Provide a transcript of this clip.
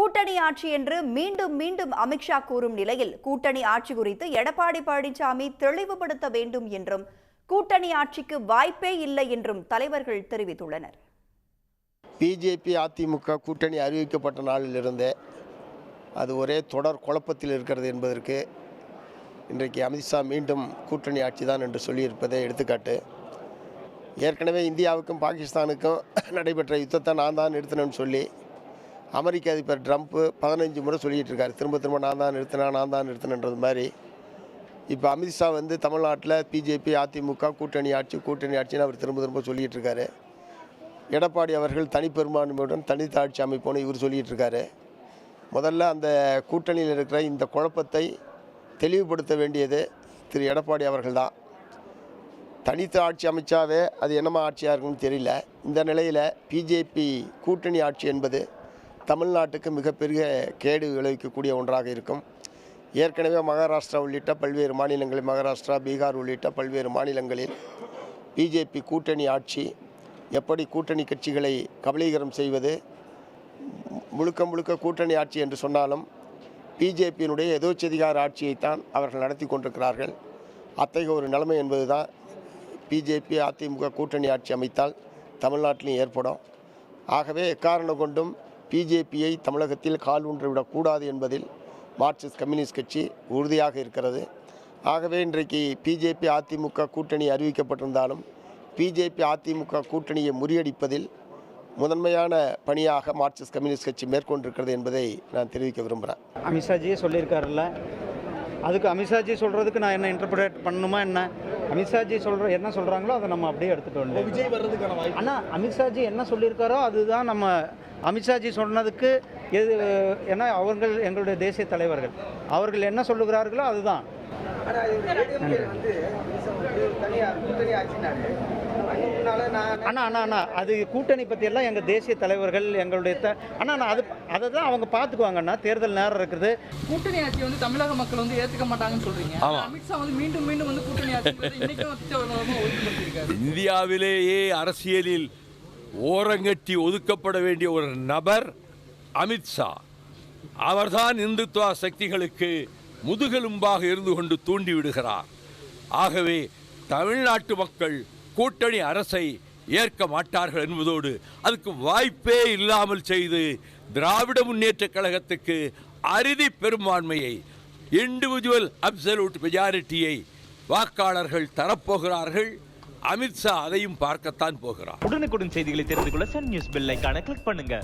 கூட்டணி ஆட்சி என்று மீண்டும் மீண்டும் அமித்ஷா கூறும் நிலையில் கூட்டணி ஆட்சி குறித்து எடப்பாடி பழனிசாமி தெளிவுபடுத்த வேண்டும் என்றும் கூட்டணி ஆட்சிக்கு வாய்ப்பே இல்லை என்றும் தலைவர்கள் தெரிவித்துள்ளனர். பிஜேபி அதிமுக கூட்டணி அறிவிக்கப்பட்ட நாளிலிருந்தே அது ஒரே தொடர் குழப்பத்தில் இருக்கிறது என்பதற்கு இன்றைக்கு அமித்ஷா மீண்டும் கூட்டணி ஆட்சி தான் என்று சொல்லியிருப்பதை எடுத்துக்காட்டு. ஏற்கனவே இந்தியாவுக்கும் பாகிஸ்தானுக்கும் நடைபெற்ற யுத்தத்தை நான் தான் நிறுத்தினேன்னு சொல்லி அமெரிக்க அதிபர் ட்ரம்ப்பு 15 முறை சொல்லிகிட்டு இருக்காரு. திரும்ப நான் தான் நிறுத்தினேன்றது மாதிரி இப்போ அமித்ஷா தமிழ்நாட்டில் பிஜேபி அதிமுக கூட்டணி ஆட்சின்னு அவர் திரும்ப சொல்லிகிட்டு இருக்காரு. எடப்பாடி அவர்கள் தனிப்பெரும்பான்மையுடன் தனித்த ஆட்சி அமைப்போன்னு இவர் சொல்லிகிட்டு இருக்காரு. முதல்ல அந்த கூட்டணியில் இருக்கிற இந்த குழப்பத்தை தெளிவுபடுத்த வேண்டியது திரு எடப்பாடி அவர்கள் தான். தனித்த ஆட்சி அமைச்சாவே அது என்னமா ஆட்சியாக இருக்குன்னு தெரியல. இந்த நிலையில் பிஜேபி கூட்டணி ஆட்சி என்பது தமிழ்நாட்டுக்கு மிகப்பெரிய கேடு விளைவிக்கக்கூடிய ஒன்றாக இருக்கும். ஏற்கனவே மகாராஷ்டிரா உள்ளிட்ட பல்வேறு மாநிலங்களில், மகாராஷ்டிரா, பீகார் உள்ளிட்ட பல்வேறு மாநிலங்களில் பிஜேபி கூட்டணி ஆட்சி எப்படி கூட்டணி கட்சிகளை கபலீகரம் செய்வது, முழுக்க கூட்டணி ஆட்சி என்று சொன்னாலும் பிஜேபியினுடைய எதோச்சதிகார ஆட்சியைத்தான் அவர்கள் நடத்தி கொண்டிருக்கிறார்கள். அத்தகைய ஒரு நிலைமை என்பது தான் பிஜேபி அதிமுக கூட்டணி ஆட்சி அமைத்தால் தமிழ்நாட்டிலும் ஏற்படும். ஆகவே எக்காரணம் கொண்டும் பிஜேபியை தமிழகத்தில் கால் ஊன்றிவிடக்கூடாது என்பதில் மார்க்சிஸ்ட் கம்யூனிஸ்ட் கட்சி உறுதியாக இருக்கிறது. ஆகவே இன்றைக்கு பிஜேபி அதிமுக கூட்டணி அறிவிக்கப்பட்டிருந்தாலும் பிஜேபி அதிமுக கூட்டணியை முறியடிப்பதில் முதன்மையான பணியாக மார்க்சிஸ்ட் கம்யூனிஸ்ட் கட்சி மேற்கொண்டிருக்கிறது என்பதை நான் தெரிவிக்க விரும்புகிறேன். அமித்ஷாஜியே சொல்லியிருக்காருல்ல, அதுக்கு அமித்ஷாஜி சொல்கிறதுக்கு நான் என்ன இன்டர்பிரேட் பண்ணணுமா என்ன? அமித்ஷாஜி என்ன சொல்கிறாங்களோ அதை நம்ம அப்படியே எடுத்துகிட்டு வரணும். விஜய் வர்றதுக்கான வாய்ப்பு. ஆனால் அமித்ஷாஜி என்ன சொல்லியிருக்காரோ அதுதான் நம்ம அமித்ஷாஜி சொன்னதுக்கு ஏன்னா அவர்கள் எங்களுடைய தேசிய தலைவர்கள், அவர்கள் என்ன சொல்லுகிறார்களோ அதுதான். அண்ணா அது கூட்டணி பற்றியெல்லாம் எங்கள் தேசிய தலைவர்கள் எங்களுடைய அதை தான் அவங்க பார்த்துக்குவாங்கண்ணா. தேர்தல் நேரம் இருக்குது. கூட்டணி ஆட்சி தமிழக மக்கள் ஏற்றுக்க மாட்டாங்கன்னு சொல்றீங்க. அமித்ஷா மீண்டும் கூட்டணி ஆட்சி இந்தியாவிலேயே அரசியலில் ஓரங்கட்டி ஒதுக்கப்பட வேண்டிய ஒரு நபர் அமித்ஷா. அவர்தான் இந்துத்துவ சக்திகளுக்கு முதுகெலும்பாக இருந்து கொண்டு தூண்டி விடுகிறார். ஆகவே தமிழ்நாட்டு மக்கள் கூட்டணி அரசை ஏற்க மாட்டார்கள் என்பதோடு அதுக்கு வாய்ப்பே இல்லாமல் செய்து திராவிட முன்னேற்ற கழகத்துக்கு அறுதி பெரும்பான்மையை, இண்டிவிஜுவல் அப்சல்யூட் மெஜாரிட்டியை வாக்காளர்கள் தரப்போகிறார்கள். அமித்ஷா அதையும் பார்க்கத்தான் போகிறார். உடனுக்குடன் செய்திகளை தெரிந்து கொள்ள சன் நியூஸ் பெல் ஐகானை கிளிக் பண்ணுங்க.